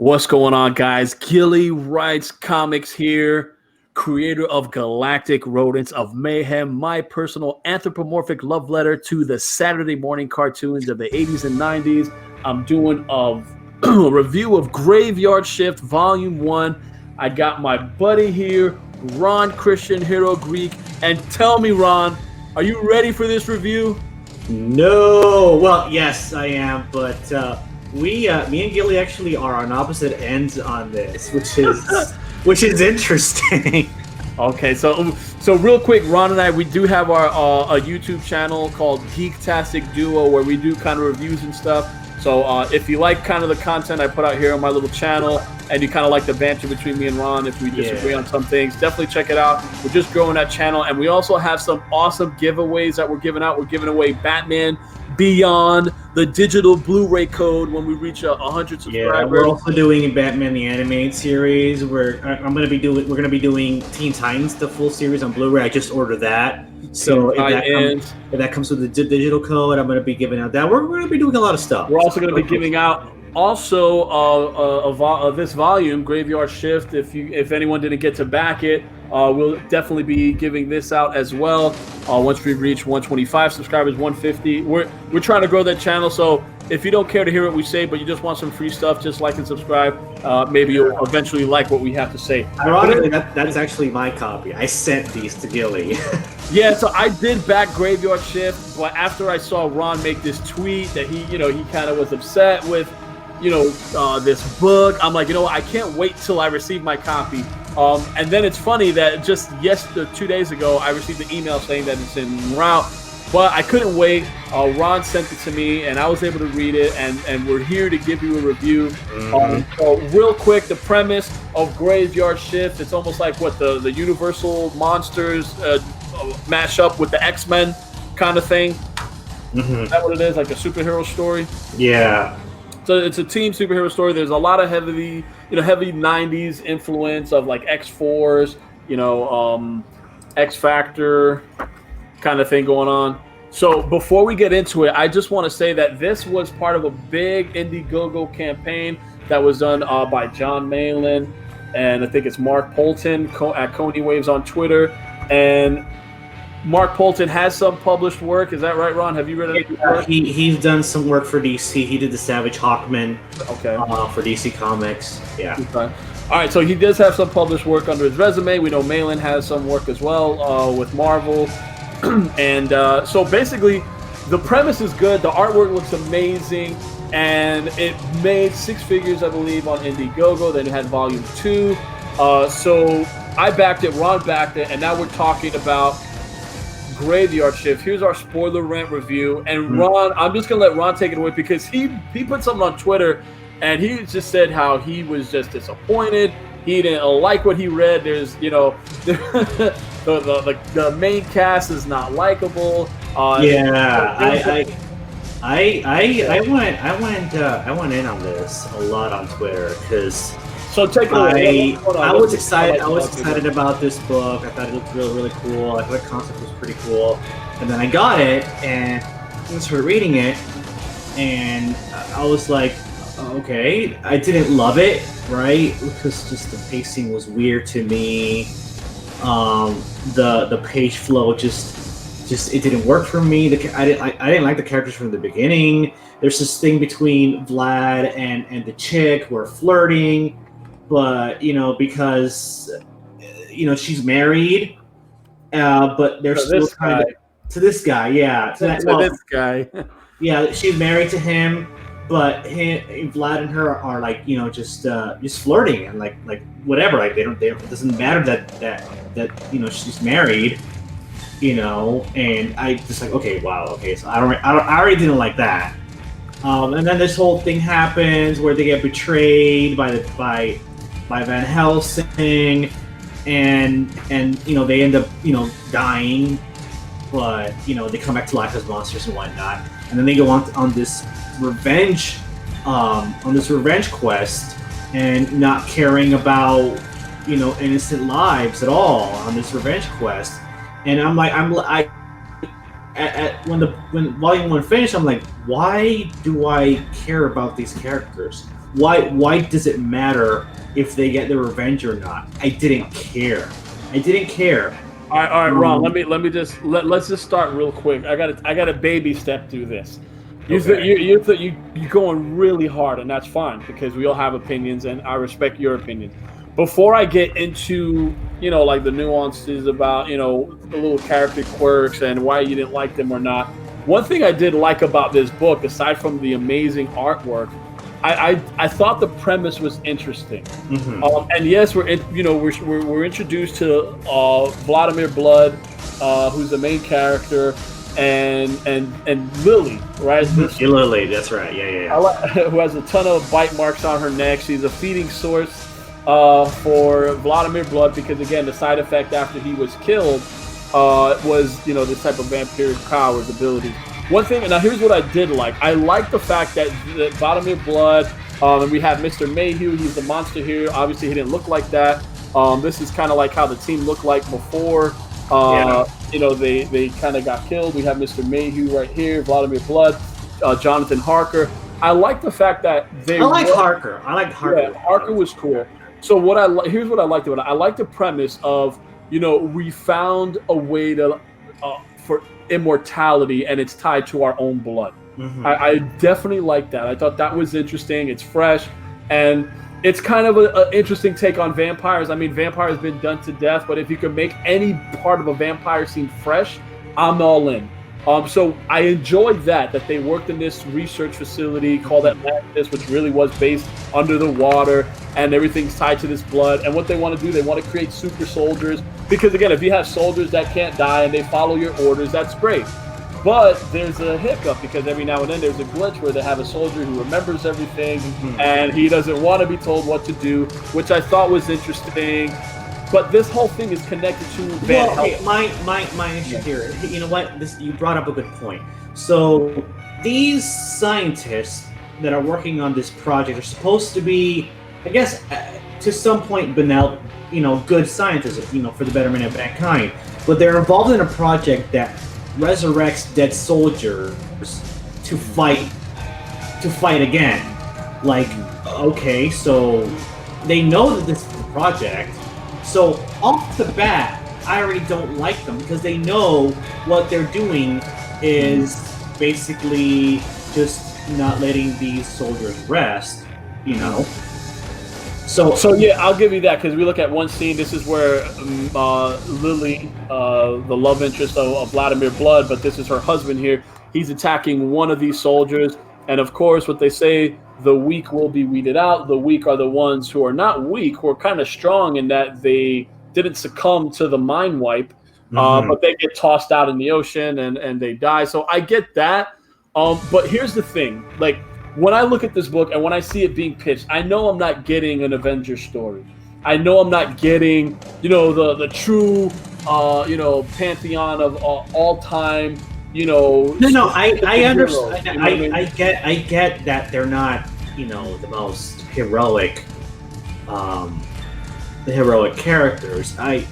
What's going on, guys? Gilly writes comics here, creator of Galactic Rodents of Mayhem, my personal anthropomorphic love letter to the Saturday morning cartoons of the 80s and 90s. I'm doing a review of Graveyard Shift Volume 1. I got my buddy here, Ron Christian Hero Greek. And tell me, Ron, are you ready for this review? No. Well, yes, I am, but me and Gilly actually are on opposite ends on this, which is interesting. Okay, so real quick, Ron and I, we do have our a YouTube channel called Geektastic Duo where we do kind of reviews and stuff. So if you like kind of the content I put out here on my little channel, and you kind of like the banter between me and Ron, if we disagree on some things, definitely check it out. We're just growing that channel, and we also have some awesome giveaways that we're giving out. We're giving away Batman Beyond, the digital Blu-ray code when we reach 100 subscribers. Yeah, we're also doing Batman the Animated Series. We're gonna be doing Teen Titans, the full series on Blu-ray. I just ordered that. So if that comes with the digital code, I'm going to be giving out that. We're going to be doing a lot of stuff. We're also going to be giving out this volume, Graveyard Shift. If anyone didn't get to back it, we'll definitely be giving this out as well. Once we reach 125 subscribers, 150, we're trying to grow that channel. So if you don't care to hear what we say, but you just want some free stuff, just like and subscribe. Maybe you'll eventually like what we have to say. Ironically, that's actually my copy. I sent these to Gilly. Yeah, so I did back Graveyard Shift, but after I saw Ron make this tweet that he kind of was upset with, this book, I'm like, I can't wait till I receive my copy. And then it's funny that just 2 days ago, I received an email saying that it's en route, but I couldn't wait. Ron sent it to me, and I was able to read it, and we're here to give you a review. So real quick, the premise of Graveyard Shift, it's almost like what the Universal Monsters mash up with the X-Men kind of thing. Is that what it is? Like a superhero story? Yeah. So it's a team superhero story. There's a lot of heavy 90s influence of like X-Force, X Factor kind of thing going on. So before we get into it, I just want to say that this was part of a big Indiegogo campaign that was done by John Malin, and I think it's Mark Polton at Coney Waves on Twitter. And Mark Polton has some published work. Is that right, Ron? Have you read any work? He's done some work for DC. He did the Savage Hawkman for DC Comics. Yeah. Okay. All right, so he does have some published work under his resume. We know Malin has some work as well with Marvel. And so basically, the premise is good. The artwork looks amazing. And it made six figures, I believe, on Indiegogo. Then it had Volume 2. So I backed it, Ron backed it, and now we're talking about Graveyard Shift. Here's our spoiler rant review. And Ron, I'm just going to let Ron take it away because he put something on Twitter, and he just said how he was just disappointed. He didn't like what he read. There's, the main cast is not likable. I went in on this a lot on Twitter because take it away. I was excited. I was excited about this book. I thought it looked really, really cool. I thought the concept was pretty cool. And then I got it and I started reading it, and I was like, okay. I didn't love it, right? Because just the pacing was weird to me. The page flow just it didn't work for me. I didn't like the characters from the beginning. There's this thing between Vlad and the chick who are flirting, but because she's married, but they're still kind of to this guy, this guy. Yeah, she's married to him, but Vlad and her are like just flirting and like whatever. Like it doesn't matter that she's married. And I just like, okay, wow, okay, so I already didn't like that. And then this whole thing happens where they get betrayed by Van Helsing, and they end up dying, but they come back to life as monsters and whatnot, and then they go on this revenge quest, and not caring about innocent lives at all on this revenge quest. And when Volume 1 finished, I'm like, why do I care about these characters? why does it matter if they get their revenge or not? I didn't care. I didn't care. All right, Ron. Let's just start real quick. I got to baby step through this. You're going really hard, and that's fine because we all have opinions, and I respect your opinions. Before I get into like the nuances about the little character quirks and why you didn't like them or not, one thing I did like about this book, aside from the amazing artwork, I thought the premise was interesting. Mm-hmm. And yes, we're introduced to Vladimir Blood, who's the main character, and Lily, right? Lily, that's right. Yeah. Who has a ton of bite marks on her neck. She's a feeding source for Vladimir Blood because, again, the side effect after he was killed was this type of vampiric powers, abilities. One thing, now here's what I did like. I like the fact that Vladimir Blood, and we have Mr. Mayhew, he's the monster here. Obviously, he didn't look like that. This is kind of like how the team looked like before. They kind of got killed. We have Mr. Mayhew right here, Vladimir Blood, Jonathan Harker. I like the fact that I like Harker. Yeah, Harker was cool. So here's what I liked about it. I like the premise of we found a way to for immortality, and it's tied to our own blood. Mm-hmm. I definitely like that. I thought that was interesting. It's fresh, and it's kind of an interesting take on vampires. I mean, vampires been done to death, but if you can make any part of a vampire seem fresh, I'm all in. So I enjoyed that they worked in this research facility called Atlantis, which really was based under the water, and everything's tied to this blood. And what they want to do, they want to create super soldiers. Because again, if you have soldiers that can't die and they follow your orders, that's great. But there's a hiccup because every now and then there's a glitch where they have a soldier who remembers everything and he doesn't want to be told what to do, which I thought was interesting. But this whole thing is connected to Van Helsing. My issue here, you know what? You brought up a good point. So these scientists that are working on this project are supposed to be, I guess, to some point, good scientists, for the betterment of mankind. But they're involved in a project that resurrects dead soldiers to fight again. Like, okay, so they know that this is the project. So off the bat, I already don't like them because they know what they're doing is basically just not letting these soldiers rest, So yeah, I'll give you that because we look at one scene. This is where Lily, the love interest of Vladimir Blood, but this is her husband here. He's attacking one of these soldiers, and of course, what they say, the weak will be weeded out. The weak are the ones who are not weak, who are kind of strong in that they didn't succumb to the mind wipe, but they get tossed out in the ocean and they die. So I get that. But here's the thing, like, when I look at this book and when I see it being pitched, I know I'm not getting an Avengers story. I know I'm not getting, the true, pantheon of all time, No, I understand. I get that they're not, the most heroic, the heroic characters. I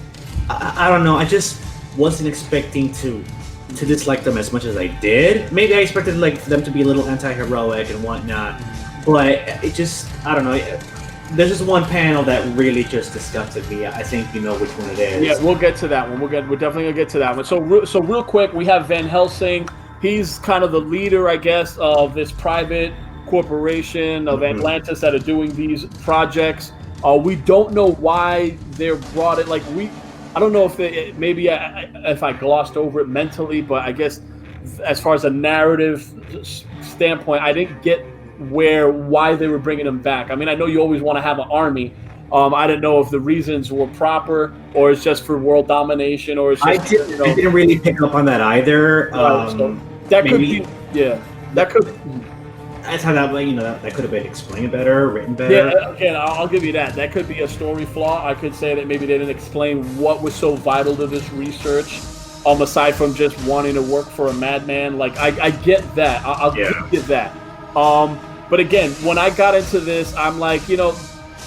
don't know. I just wasn't expecting to dislike them as much as I did. Maybe I expected for them to be a little anti-heroic and whatnot, but it just, I don't know. There's just one panel that really just disgusted me. I think you know which one it is. Yeah, we'll get to that one. We're definitely gonna get to that one. So real quick, we have Van Helsing. He's kind of the leader, I guess, of this private corporation of Atlantis that are doing these projects. We don't know why they're brought it. I don't know if if I glossed over it mentally, but I guess as far as a narrative standpoint, I didn't get why they were bringing them back. I mean, I know you always want to have an army. I didn't know if the reasons were proper or it's just for world domination or it's just, I didn't really pick up on that either. So that maybe, could be, yeah, that could. That's how that that could have been explained better, written better. Yeah, again, I'll give you that. That could be a story flaw. I could say that maybe they didn't explain what was so vital to this research, aside from just wanting to work for a madman. Like, I get that. I'll give you that. But again, when I got into this, I'm like,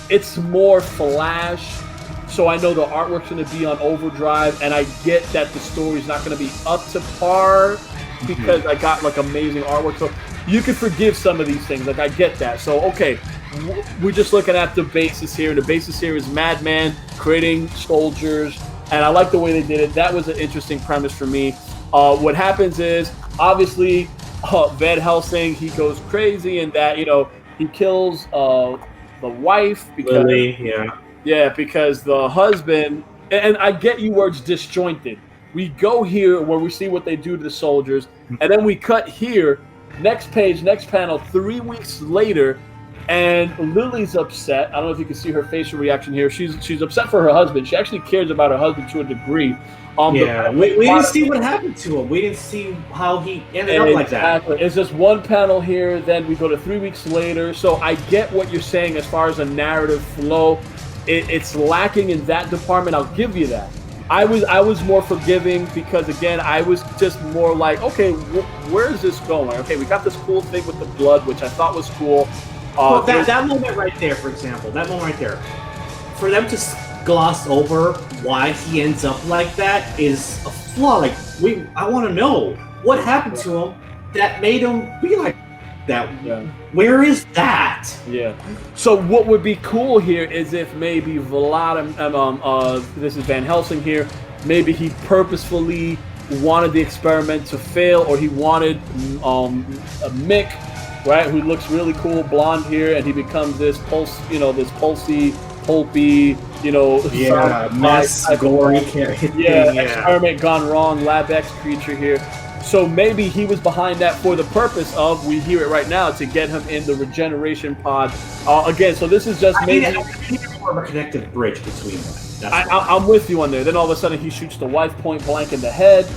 it's more Flash, so I know the artwork's going to be on overdrive, and I get that the story's not going to be up to par because I got amazing artwork. So you can forgive some of these things. I get that. So okay, we're just looking at the basis here, and the basis here is Madman creating soldiers, and I like the way they did it. That was an interesting premise for me. What happens is, obviously, Van Helsing, he goes crazy, and that, he kills the wife because Lily, yeah, because the husband, and I get you words disjointed. We go here where we see what they do to the soldiers, and then we cut here, next page, next panel, 3 weeks later, and Lily's upset. I don't know if you can see her facial reaction here. She's upset for her husband. She actually cares about her husband to a degree. We didn't see what happened to him. We didn't see how he ended up like that. Exactly. It's just one panel here, then we go to 3 weeks later. So I get what you're saying as far as a narrative flow. It's lacking in that department. I'll give you that. I was more forgiving because, again, I was just more like, okay, where is this going? Okay, we got this cool thing with the blood, which I thought was cool. Well, that moment right there, for example, for them to gloss over why he ends up like that is a flaw. Like, I want to know what happened to him that made him be like that. Yeah. Where is that? Yeah. So what would be cool here is if maybe this is Van Helsing here, maybe he purposefully wanted the experiment to fail, or he wanted a Mick, right, who looks really cool, blonde here, and he becomes this pulpy, mess, gory character. Yeah, experiment gone wrong, Lab X creature here. So maybe he was behind that for the purpose of, we hear it right now, to get him in the regeneration pod. Again, so this is just maybe more of a connective bridge between them. I'm with you on there. Then all of a sudden he shoots the wife point blank in the head.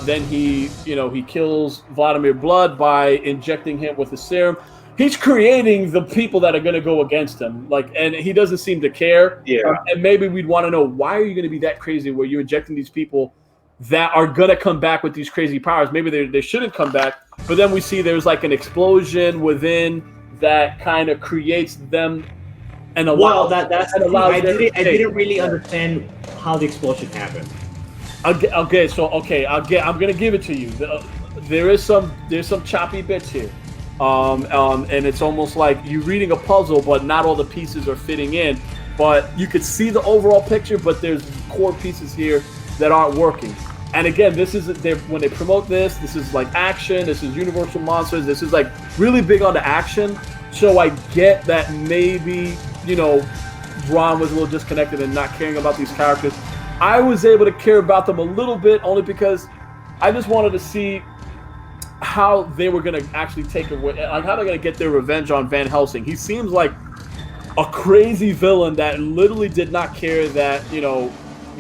Then he kills Vladimir Blood by injecting him with the serum. He's creating the people that are going to go against him, and he doesn't seem to care. Yeah. And maybe we'd want to know, why are you going to be that crazy where you're injecting these people that are going to come back with these crazy powers? Maybe they shouldn't come back, but then we see there's like an explosion within that kind of creates them and allows. I didn't really understand how the explosion happened. I'm gonna give it to you. There's some choppy bits here, and it's almost like you're reading a puzzle, but not all the pieces are fitting in. But you could see the overall picture, but there's core pieces here that aren't working. And again, when they promote this is like action. This is Universal Monsters. This is like really big on the action. So I get that maybe Ron was a little disconnected and not caring about these characters. I was able to care about them a little bit, only because I just wanted to see how they were going to actually take it, like how they're going to get their revenge on Van Helsing. He seems like a crazy villain that literally did not care that,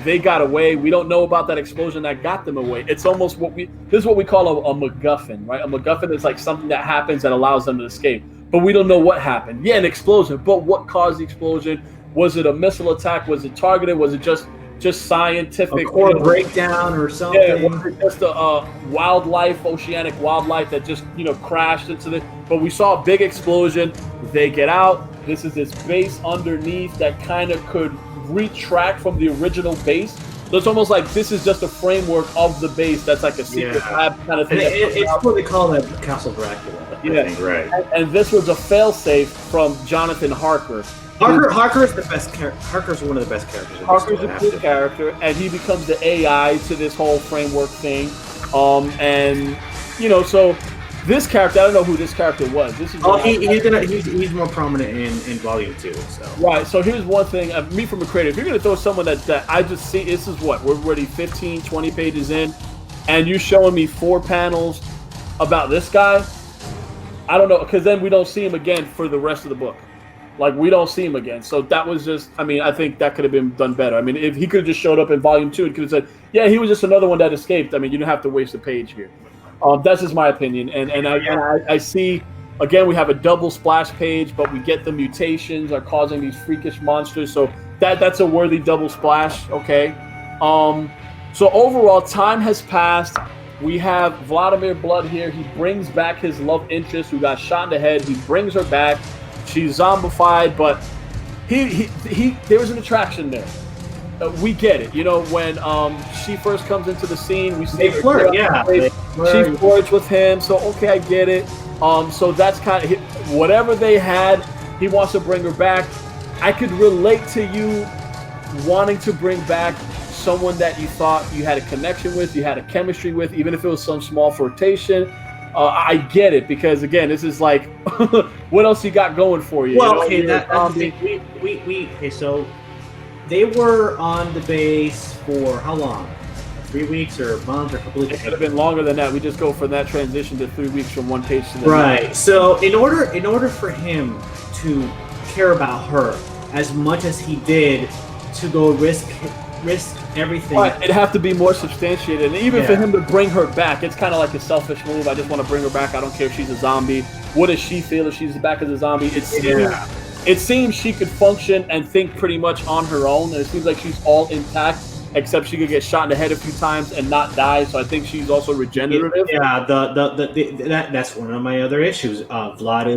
they got away. We don't know about that explosion that got them away. It's almost this is what we call a MacGuffin, right? A MacGuffin is like something that happens that allows them to escape. But we don't know what happened. Yeah, an explosion. But what caused the explosion? Was it a missile attack? Was it targeted? Was it just scientific? A core breakdown or something? Yeah, was it just a oceanic wildlife that just, crashed into the... But we saw a big explosion. They get out. This is this base underneath that kind of could retract from the original base. So it's almost like this is just a framework of the base that's like a secret lab kind of thing. It's what they call that Castle Dracula. Yeah, I think, right. And this was a failsafe from Jonathan Harker. Harker is the best character. Harker's one of the best characters. Harker's a good character, and he becomes the AI to this whole framework thing. So this character, I don't know who this character was. This is he's more prominent in Volume 2. So right. So here's one thing. Me from a creator, if you're going to throw someone that I just see, this is what, we're already 15, 20 pages in, and you're showing me 4 panels about this guy, I don't know, because then we don't see him again for the rest of the book. Like, we don't see him again. So that was just, I think that could have been done better. If he could have just showed up in Volume 2 and could have said, yeah, he was just another one that escaped. You don't have to waste a page here. That's just my opinion. And I see, again, we have a double splash page, but we get the mutations are causing these freakish monsters. So that's a worthy double splash, okay? So overall, time has passed. We have Vladimir Blood here. He brings back his love interest who got shot in the head. He brings her back. She's zombified, but there was an attraction there. We get it. When she first comes into the scene, we see they flirt. She flirts with him. So okay, I get it. So that's kind of whatever they had. he wants to bring her back. I could relate to you wanting to bring back someone that you thought you had a connection with, you had a chemistry with, even if it was some small flirtation. I get it, because again, this is like, what else you got going for you? Well, you know, okay, that's the thing. Okay, so they were on the base for how long? 3 weeks or a month or a couple of It weeks? could have been longer than that. We just go from that transition to 3 weeks from one page to the right. next. So in order for him to care about her as much as he did, to go risk everything. But it'd have to be more substantiated. And even for him to bring her back, it's kind of like a selfish move. I just want to bring her back. I don't care if she's a zombie. What does she feel if she's back as a zombie? It seems she could function and think pretty much on her own. And it seems like she's all intact, except she could get shot in the head a few times and not die. So I think she's also regenerative. Yeah, that's one of my other issues. Vlad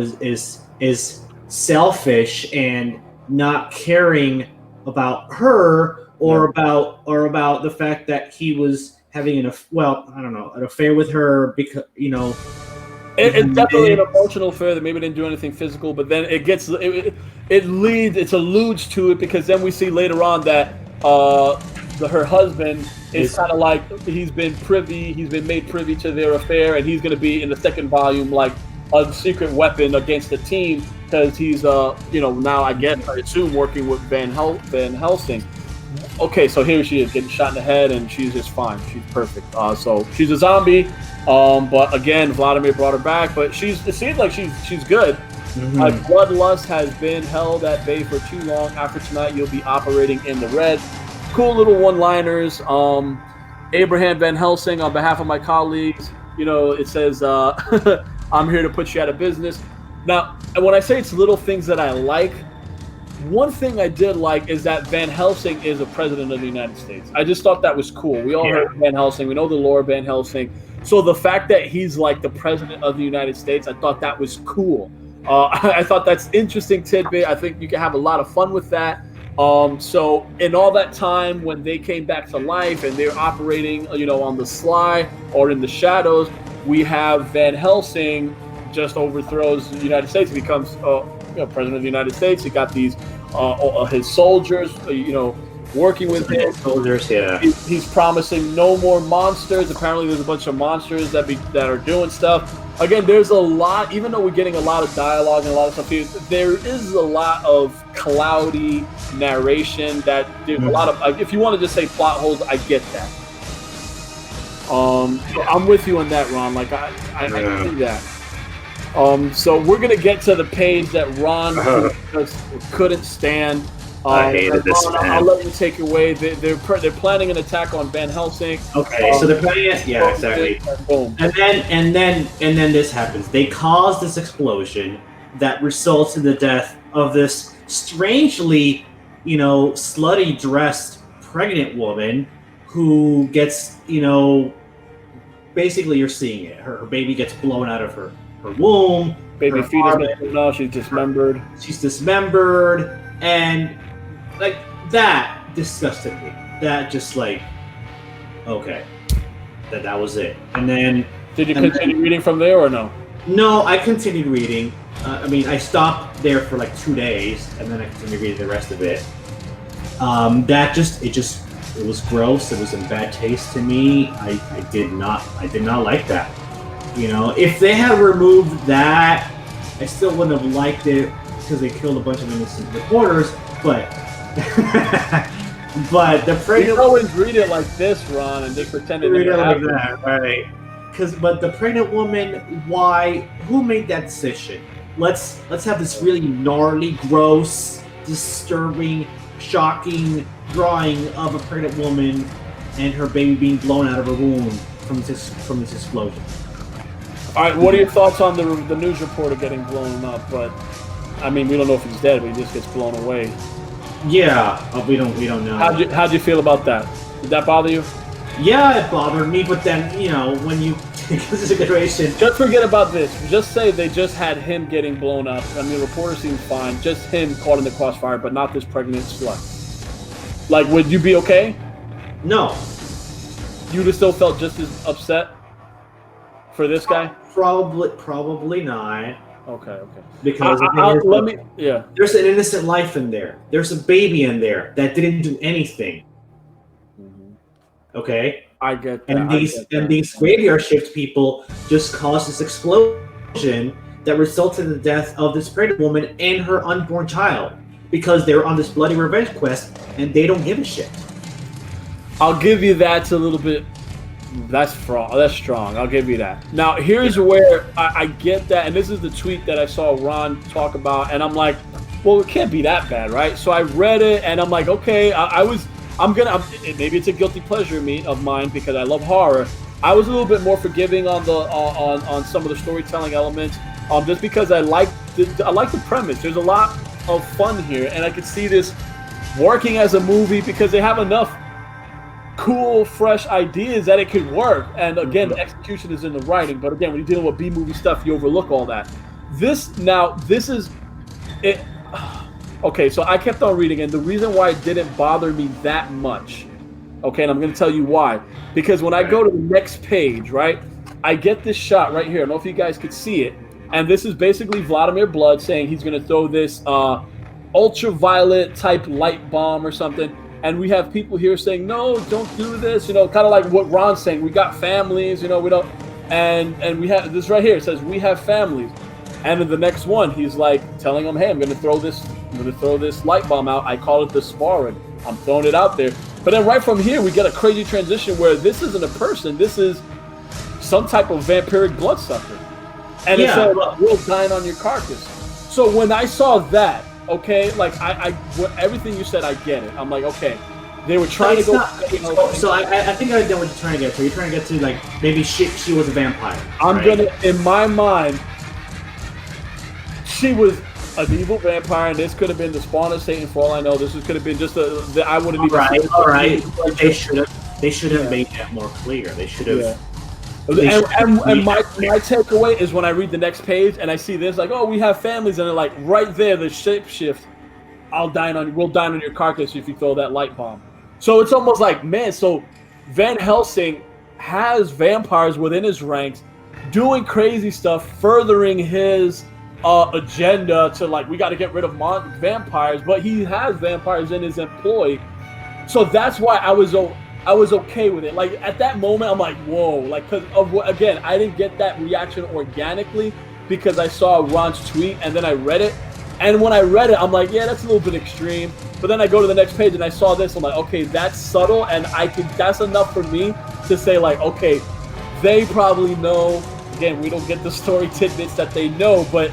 is selfish and not caring about her, or about the fact that he was having an affair with her, because it's definitely an emotional affair that maybe didn't do anything physical, but then it alludes to it, because then we see later on that her husband is kind of like he's been made privy to their affair, and he's going to be in the second volume like a secret weapon against the team, because he's now I assume working with Van Helsing. Okay, so here she is getting shot in the head, and she's just fine. She's perfect. So she's a zombie. But again, Vladimir brought her back, but it seems like she's good. Mm-hmm. Bloodlust has been held at bay for too long. After tonight, you'll be operating in the red. Cool little one-liners. Abraham Van Helsing, on behalf of my colleagues, it says, I'm here to put you out of business. Now, when I say it's little things that I like, one thing I did like is that Van Helsing is a president of the United States. I just thought that was cool. We all heard Van Helsing. We know the lore of Van Helsing. So the fact that he's like the president of the United States, I thought that was cool. I thought that's interesting tidbit. I think you can have a lot of fun with that. So in all that time when they came back to life and they're operating, on the sly or in the shadows, we have Van Helsing just overthrows the United States. He becomes president of the United States. He got these his soldiers, working with him. Soldiers, yeah. He's promising no more monsters. Apparently, there's a bunch of monsters that are doing stuff. Again, there's a lot. Even though we're getting a lot of dialogue and a lot of stuff here, there is a lot of cloudy narration. That there's a lot of. If you want to just say plot holes, I get that. I'm with you on that, Ron. Like I see that. So we're gonna get to the page that Ron couldn't stand. I hated this. I'll let you take it away. They're planning an attack on Van Helsing. Okay, so they're planning it. Yeah, exactly. Boom. And then this happens. They cause this explosion that results in the death of this strangely, slutty dressed pregnant woman who gets, basically you're seeing it. Her baby gets blown out of her womb. Baby fetus now. She's dismembered. And like that disgusted me. That just like, okay, that was it. And then did you continue reading from there or no? No, I continued reading. I stopped there for like 2 days, and then I continued reading the rest of it. It was gross. It was in bad taste to me. I did not like that. If they had removed that, I still wouldn't have liked it, because they killed a bunch of innocent reporters, but the pregnant. You always read it like this, Ron, and just pretend it never happened. Like that, right? But the pregnant woman, why? Who made that decision? Let's have this really gnarly, gross, disturbing, shocking drawing of a pregnant woman and her baby being blown out of her womb from this explosion. All right, what are your thoughts on the news reporter getting blown up? But we don't know if he's dead, but he just gets blown away. Yeah, we don't know. How'd you feel about that? Did that bother you? Yeah, it bothered me, but then, when you take into consideration... Just forget about this. Just say they just had him getting blown up. The reporter seems fine. Just him caught in the crossfire, but not this pregnant slut. Like, would you be okay? No. You'd have still felt just as upset for this guy? Probably not. Okay. Because Let me. Yeah. there's an innocent life in there. There's a baby in there that didn't do anything. Mm-hmm. Okay, I get that. and these graveyard shift people just caused this explosion that resulted in the death of this pregnant woman and her unborn child because they're on this bloody revenge quest and they don't give a shit. I'll give you that's a little bit. That's strong. I'll give you that. Now, here's where I get that, and this is the tweet that I saw Ron talk about, and I'm like, well, it can't be that bad, right? So I read it, and I'm like, okay, maybe it's a guilty pleasure of mine because I love horror. I was a little bit more forgiving on the on some of the storytelling elements, just because I like the premise. There's a lot of fun here, and I could see this working as a movie because they have enough cool, fresh ideas that it could work. And again, the execution is in the writing. But again, when you're dealing with B-movie stuff, you overlook all that. This is it. Okay, so I kept on reading, and the reason why it didn't bother me that much, okay, and I'm going to tell you why. Because when I go to the next page, right, I get this shot right here. I don't know if you guys could see it. And this is basically Vladimir Blood saying he's going to throw this ultraviolet type light bomb or something. And we have people here saying, no, don't do this. You know, kind of like what Ron's saying. We got families, you know, we don't. And we have this right here. It says, we have families. And in the next one, he's like telling them, hey, I'm going to throw this light bomb out. I call it the sparring. I'm throwing it out there. But then right from here, we get a crazy transition where this isn't a person. This is some type of vampiric bloodsucker. And it's we'll dine on your carcass. So when I saw that, okay, like everything you said, I get it. I'm like, okay, they were trying to go. I think I know what you're trying to get to. You're trying to get to like maybe she was a vampire. In my mind, she was an evil vampire, and this could have been the spawn of Satan. For all I know, could have been just I wouldn't even. All right. They should have made that more clear. They should have. Yeah. And my takeaway is when I read the next page and I see this, like, oh, we have families, and they're like, right there, the shapeshift. We'll dine on your carcass if you throw that light bomb. So it's almost like, man, so Van Helsing has vampires within his ranks doing crazy stuff, furthering his agenda to, like, we got to get rid of vampires, but he has vampires in his employ. So that's why I was okay with it. Like, at that moment, I'm like, whoa. Like, because again, I didn't get that reaction organically because I saw Ron's tweet and then I read it. And when I read it, I'm like, yeah, that's a little bit extreme. But then I go to the next page and I saw this. I'm like, okay, that's subtle, and that's enough for me to say, like, okay, they probably know. Again, we don't get the story tidbits that they know, but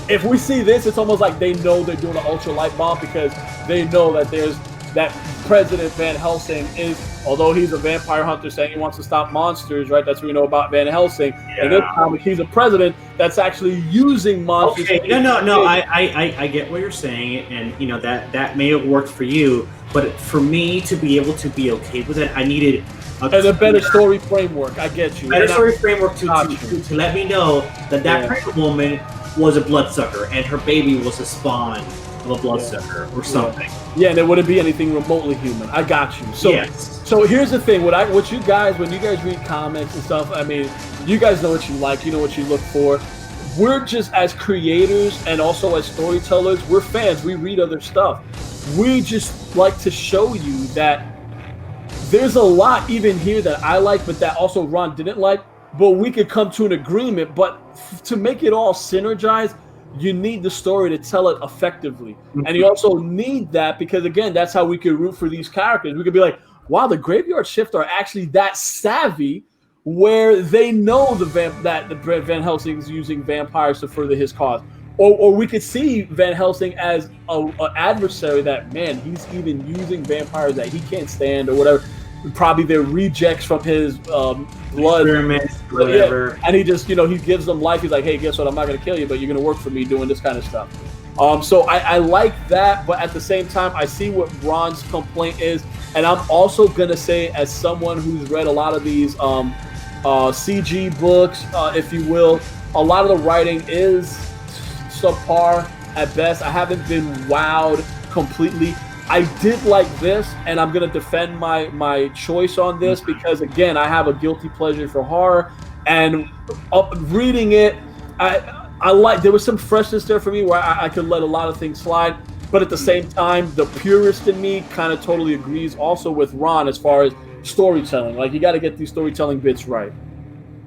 if we see this, it's almost like they know they're doing an ultralight bomb because they know that there's that President Van Helsing is, although he's a vampire hunter saying he wants to stop monsters, right? That's what we know about Van Helsing. Yeah. And this comic, he's a president that's actually using monsters. Okay, no, I get what you're saying, and you know that may have worked for you, but for me to be able to be okay with it, I needed a better story framework. I get you. Better story framework to let me know that pregnant woman was a bloodsucker and her baby was a spawn of a bloodsucker or something. Yeah, and there wouldn't be anything remotely human. I got you. So, So here's the thing: when you guys read comics and stuff, I mean, you guys know what you like, you know what you look for. We're just, as creators and also as storytellers, we're fans. We read other stuff. We just like to show you that there's a lot even here that I like, but that also Ron didn't like. But we could come to an agreement. But to make it all synergize, you need the story to tell it effectively. Mm-hmm. And you also need that because, again, that's how we could root for these characters. We could be like, wow, the Graveyard Shift are actually that savvy where they know that Van Helsing is using vampires to further his cause. Or we could see Van Helsing as an adversary that, man, he's even using vampires that he can't stand or whatever. Probably they're rejects from his blood. Experiments, whatever. Yeah. And he just, he gives them life. He's like, hey, guess what? I'm not going to kill you, but you're going to work for me doing this kind of stuff. So I like that, but at the same time, I see what Ron's complaint is. And I'm also going to say, as someone who's read a lot of these CG books, if you will, a lot of the writing is subpar at best. I haven't been wowed completely. I did like this, and I'm going to defend my choice on this because, again, I have a guilty pleasure for horror. And reading it, there was some freshness there for me where I could let a lot of things slide. But at the same time, the purist in me kind of totally agrees also with Ron as far as storytelling. Like, you got to get these storytelling bits right.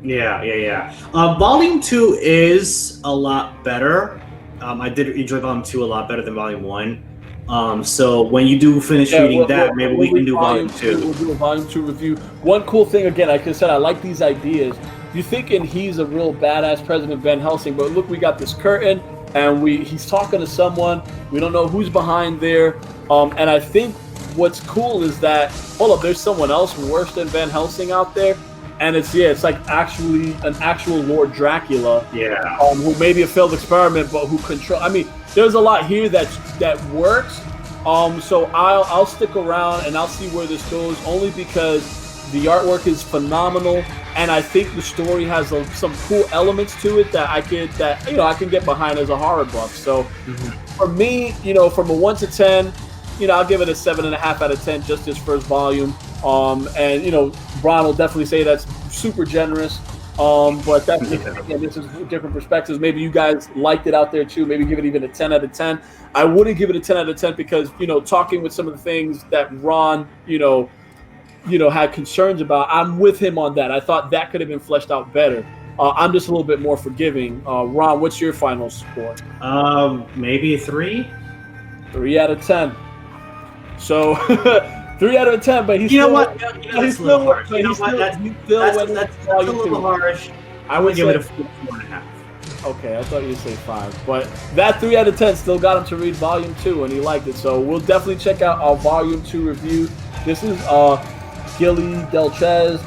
Yeah. Volume 2 is a lot better. I did enjoy Volume 2 a lot better than Volume 1. So when you do finish reading that, maybe we can do Volume 2. We'll do a Volume 2 review. One cool thing, again, like I said, I like these ideas. You're thinking he's a real badass President Van Helsing, but look, we got this curtain, and he's talking to someone. We don't know who's behind there. And I think what's cool is that, hold up, there's someone else worse than Van Helsing out there. And it's like actually an actual Lord Dracula. Yeah. Who may be a failed experiment, but who control. I mean, there's a lot here that works. So I'll stick around and I'll see where this goes, only because the artwork is phenomenal, and I think the story has some cool elements to it that I can get behind as a horror buff. So for me, from a 1 to 10, I'll give it a 7.5 out of 10, just this first volume. And Ron will definitely say that's super generous. But that's again, this is different perspectives. Maybe you guys liked it out there too. Maybe give it even a 10 out of 10. I wouldn't give it a 10 out of 10 because talking with some of the things that Ron had concerns about, I'm with him on that. I thought that could have been fleshed out better. I'm just a little bit more forgiving. Ron, what's your final score? Maybe a 3. 3 out of 10. So 3 out of 10, but he's still, what? That's a little harsh. That's a little harsh. I would give it a 4.5. Okay, I thought you'd say 5, but that 3 out of 10 still got him to read Volume 2, and he liked it. So we'll definitely check out our Volume 2 review. This is Gilly Delchez,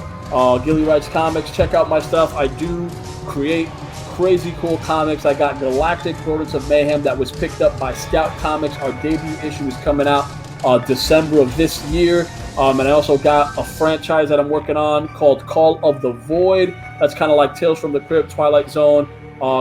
Gilly Writes Comics. Check out my stuff. I do create crazy cool comics. I got Galactic Rodents of Mayhem that was picked up by Scout Comics. Our debut issue is coming out December of this year. And I also got a franchise that I'm working on called Call of the Void. That's kind of like Tales from the Crypt, Twilight Zone,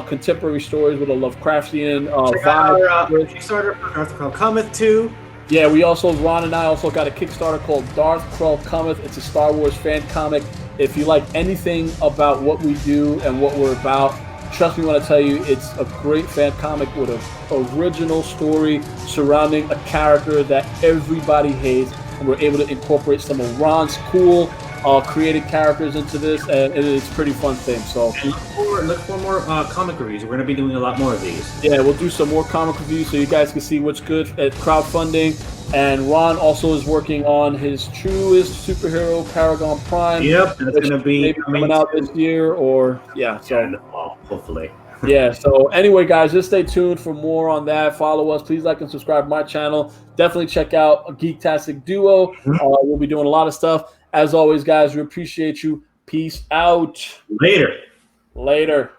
contemporary stories with a Lovecraftian vibe. Kickstarter for Darth Krell Cometh 2. Yeah, Ron and I also got a Kickstarter called Darth Krell Cometh. It's a Star Wars fan comic. If you like anything about what we do and what we're about, trust me when I tell you, it's a great fan comic with an original story surrounding a character that everybody hates, and we're able to incorporate some of Ron's cool created characters into this, and it's a pretty fun thing. So look for more comic reviews. We're going to be doing a lot more of these. Yeah, we'll do some more comic reviews so you guys can see what's good at crowdfunding. And Ron also is working on his truest superhero, Paragon Prime. Yep, that's going to be coming out this year, or hopefully. Yeah, so anyway, guys, just stay tuned for more on that. Follow us. Please like and subscribe to my channel. Definitely check out Geektastic Duo. We'll be doing a lot of stuff. As always, guys, we appreciate you. Peace out. Later.